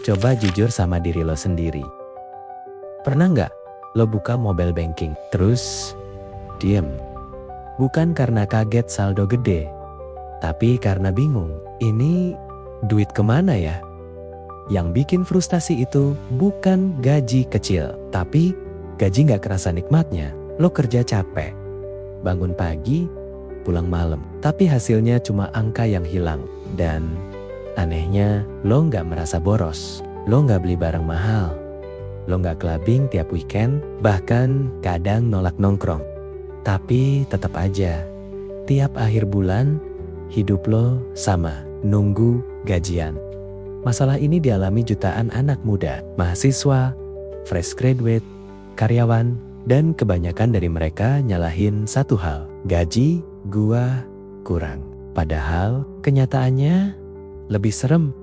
Coba jujur sama diri lo sendiri. Pernah nggak lo buka mobile banking, terus diem? Bukan karena kaget saldo gede, tapi karena bingung, ini duit kemana ya? Yang bikin frustasi itu bukan gaji kecil, tapi gaji nggak kerasa nikmatnya. Lo kerja capek, bangun pagi, pulang malam, tapi hasilnya cuma angka yang hilang. Dan anehnya, lo nggak merasa boros, lo nggak beli barang mahal, lo nggak clubbing tiap weekend, bahkan kadang nolak nongkrong. Tapi tetap aja, tiap akhir bulan, hidup lo sama, nunggu gajian. Masalah ini dialami jutaan anak muda, mahasiswa, fresh graduate, karyawan, dan kebanyakan dari mereka nyalahin satu hal, gaji gua kurang. Padahal kenyataannya lebih serem.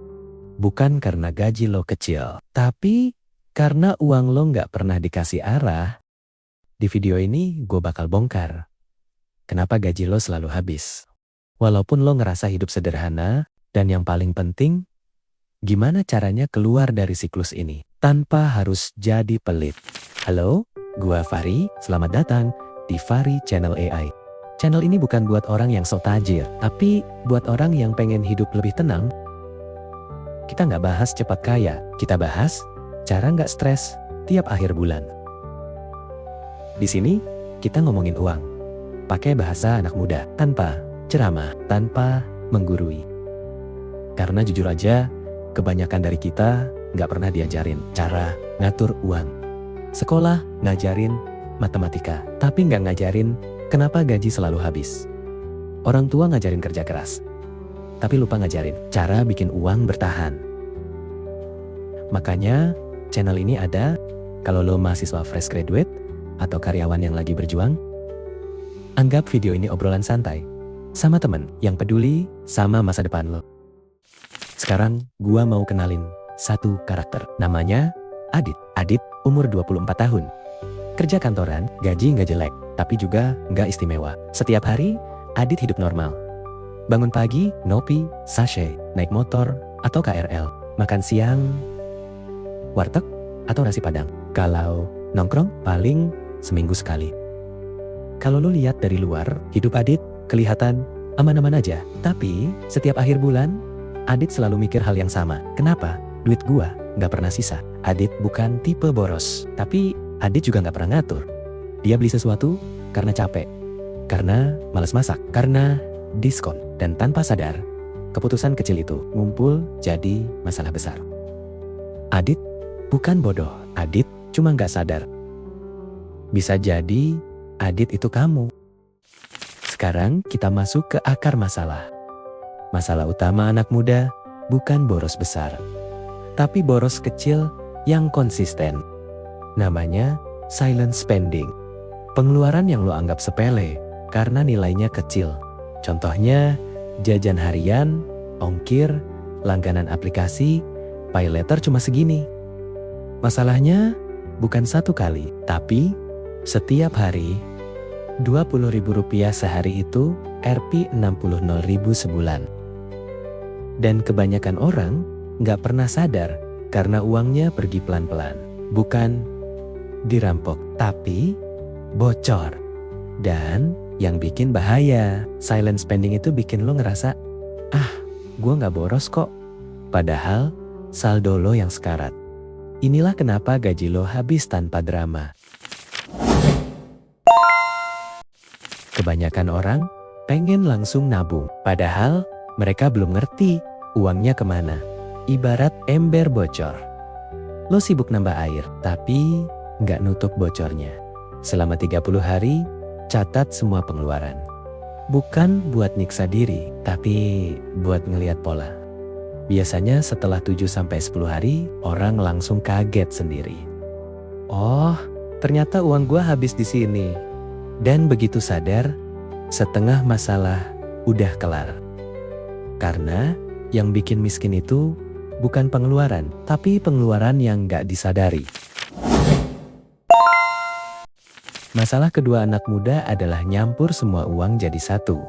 Bukan karena gaji lo kecil, tapi karena uang lo nggak pernah dikasih arah. Di video ini gue bakal bongkar kenapa gaji lo selalu habis, walaupun lo ngerasa hidup sederhana. Dan yang paling penting, gimana caranya keluar dari siklus ini tanpa harus jadi pelit. Halo, gua Fahri, selamat datang di Fahri Channel AI. Channel ini bukan buat orang yang sok tajir, tapi buat orang yang pengen hidup lebih tenang. Kita nggak bahas cepat kaya, kita bahas cara nggak stres tiap akhir bulan. Di sini kita ngomongin uang, pakai bahasa anak muda, tanpa ceramah, tanpa menggurui. Karena jujur aja, kebanyakan dari kita nggak pernah diajarin cara ngatur uang. Sekolah ngajarin matematika, tapi nggak ngajarin kenapa gaji selalu habis. Orang tua ngajarin kerja keras, tapi lupa ngajarin cara bikin uang bertahan. Makanya channel ini ada kalau lo mahasiswa fresh graduate atau karyawan yang lagi berjuang. Anggap video ini obrolan santai sama temen yang peduli sama masa depan lo. Sekarang gua mau kenalin satu karakter, namanya Adit. Adit umur 24 tahun. Kerja kantoran, gaji nggak jelek, tapi juga nggak istimewa. Setiap hari, Adit hidup normal. Bangun pagi, ngopi, sachet, naik motor, atau KRL. Makan siang, warteg, atau nasi padang. Kalau nongkrong, paling seminggu sekali. Kalau lo lihat dari luar, hidup Adit kelihatan aman-aman aja. Tapi setiap akhir bulan, Adit selalu mikir hal yang sama. Kenapa? Duit gua nggak pernah sisa. Adit bukan tipe boros, tapi Adit juga nggak pernah ngatur. Dia beli sesuatu karena capek, karena malas masak, karena diskon. Dan tanpa sadar, keputusan kecil itu ngumpul jadi masalah besar. Adit bukan bodoh, Adit cuma nggak sadar. Bisa jadi Adit itu kamu. Sekarang kita masuk ke akar masalah. Masalah utama anak muda bukan boros besar, tapi boros kecil yang konsisten. Namanya silent spending. Pengeluaran yang lo anggap sepele karena nilainya kecil. Contohnya jajan harian, ongkir, langganan aplikasi, pay letter cuma segini. Masalahnya bukan satu kali, tapi setiap hari. Rp20.000 sehari itu Rp60.000 sebulan. Dan kebanyakan orang nggak pernah sadar karena uangnya pergi pelan-pelan. Bukan dirampok, tapi bocor. Dan yang bikin bahaya, silent spending itu bikin lo ngerasa, gue nggak boros kok. Padahal saldo lo yang sekarat. Inilah kenapa gaji lo habis tanpa drama. Kebanyakan orang pengen langsung nabung, padahal mereka belum ngerti uangnya kemana. Ibarat ember bocor. Lo sibuk nambah air, tapi nggak nutup bocornya. Selama 30 hari, catat semua pengeluaran. Bukan buat nyiksa diri, tapi buat ngeliat pola. Biasanya setelah 7-10 hari, orang langsung kaget sendiri. Oh, ternyata uang gua habis di sini. Dan begitu sadar, setengah masalah udah kelar. Karena yang bikin miskin itu bukan pengeluaran, tapi pengeluaran yang gak disadari. Masalah kedua anak muda adalah nyampur semua uang jadi satu.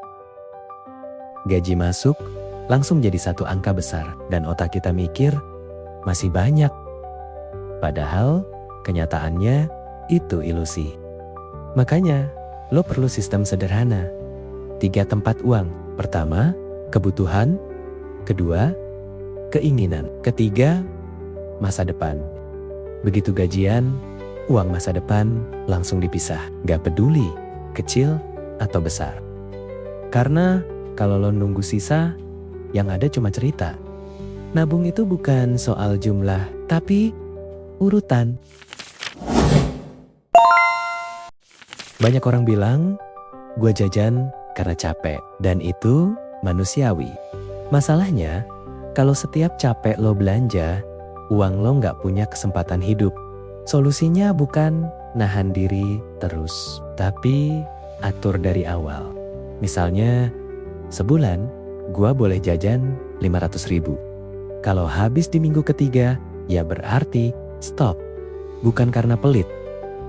Gaji masuk, langsung jadi satu angka besar. Dan otak kita mikir, masih banyak. Padahal kenyataannya itu ilusi. Makanya lo perlu sistem sederhana. 3 tempat uang. Pertama, kebutuhan. Kedua, keinginan. Ketiga, masa depan. Begitu gajian, uang masa depan langsung dipisah. Gak peduli kecil atau besar. Karena kalau lo nunggu sisa, yang ada cuma cerita. Nabung itu bukan soal jumlah, tapi urutan. Banyak orang bilang, gue jajan karena capek. Dan itu manusiawi. Masalahnya, kalau setiap capek lo belanja, uang lo gak punya kesempatan hidup. Solusinya bukan nahan diri terus, tapi atur dari awal. Misalnya, sebulan gua boleh jajan 500.000. Kalau habis di minggu ketiga, ya berarti stop. Bukan karena pelit,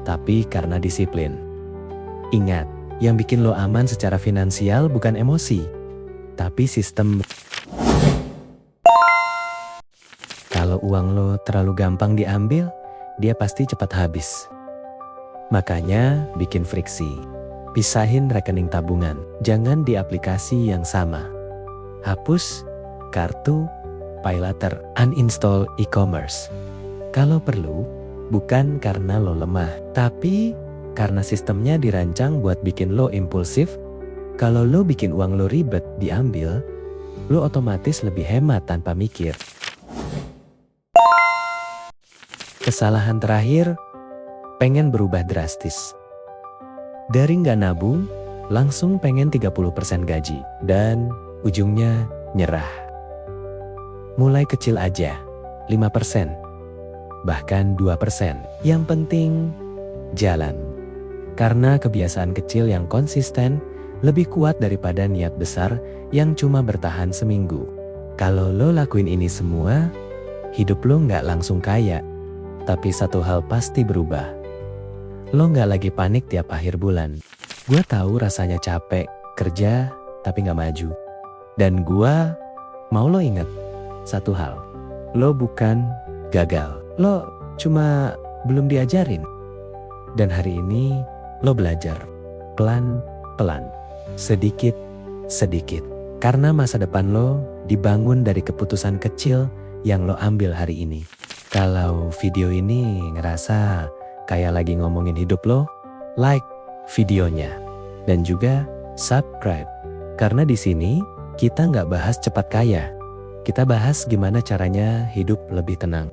tapi karena disiplin. Ingat, yang bikin lo aman secara finansial bukan emosi, tapi sistem. Kalau uang lo terlalu gampang diambil, dia pasti cepat habis. Makanya bikin friksi. Pisahin rekening tabungan, jangan di aplikasi yang sama. Hapus kartu, pay later, uninstall e-commerce. Kalau perlu, bukan karena lo lemah, tapi karena sistemnya dirancang buat bikin lo impulsif. Kalau lo bikin uang lo ribet diambil, lo otomatis lebih hemat tanpa mikir. Kesalahan terakhir, pengen berubah drastis. Dari nggak nabung, langsung pengen 30% gaji. Dan ujungnya nyerah. Mulai kecil aja, 5%. Bahkan 2%. Yang penting, jalan. Karena kebiasaan kecil yang konsisten lebih kuat daripada niat besar yang cuma bertahan seminggu. Kalau lo lakuin ini semua, hidup lo nggak langsung kaya. Tapi satu hal pasti berubah. Lo gak lagi panik tiap akhir bulan. Gue tahu rasanya capek, kerja, tapi gak maju. Dan gue mau lo inget satu hal. Lo bukan gagal. Lo cuma belum diajarin. Dan hari ini lo belajar. Pelan-pelan. Sedikit-sedikit. Karena masa depan lo dibangun dari keputusan kecil yang lo ambil hari ini. Kalau video ini ngerasa kayak lagi ngomongin hidup lo, like videonya. Dan juga subscribe. Karena di sini kita nggak bahas cepat kaya. Kita bahas gimana caranya hidup lebih tenang.